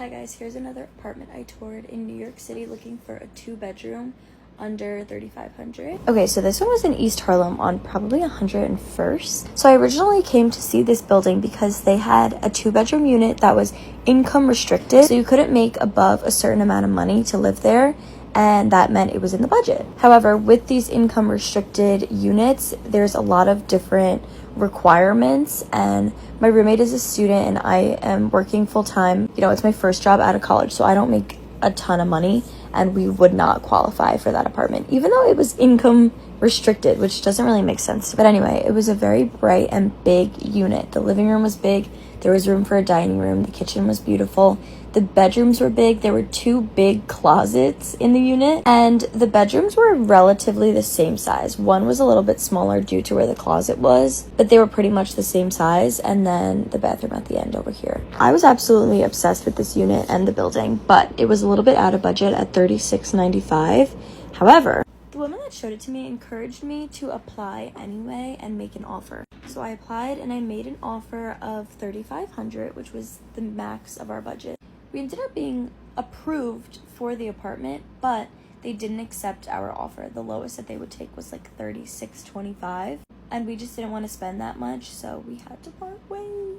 Hi guys, here's another apartment I toured in New York City looking for a 2-bedroom under $3,500. Okay, so this one was in East Harlem on probably 101st. So I originally came to see this building because they had a 2-bedroom unit that was income restricted. So you couldn't make above a certain amount of money to live there, and that meant it was in the budget. However, with these income restricted units, there's a lot of different requirements, and my roommate is a student and I am working full-time. You know, it's my first job out of college, so I don't make a ton of money, and we would not qualify for that apartment, even though it was income restricted, which doesn't really make sense. But anyway, it was a very bright and big unit. The living room was big, there was room for a dining room, the kitchen was beautiful, the bedrooms were big, there were 2 big closets in the unit, and the bedrooms were relatively the same size. One was a little bit smaller due to where the closet was, but they were pretty much the same size, and then the bathroom at the end over here. I was absolutely obsessed with this unit and the building, but it was a little bit out of budget at $36.95. However, the woman that showed it to me encouraged me to apply anyway and make an offer. So I applied and I made an offer of $3,500, which was the max of our budget. We ended up being approved for the apartment, but they didn't accept our offer. The lowest that they would take was like $36.25, and we just didn't want to spend that much, so we had to part ways.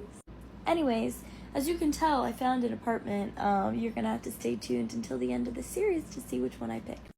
Anyways, as you can tell, I found an apartment. You're gonna have to stay tuned until the end of the series to see which one I picked.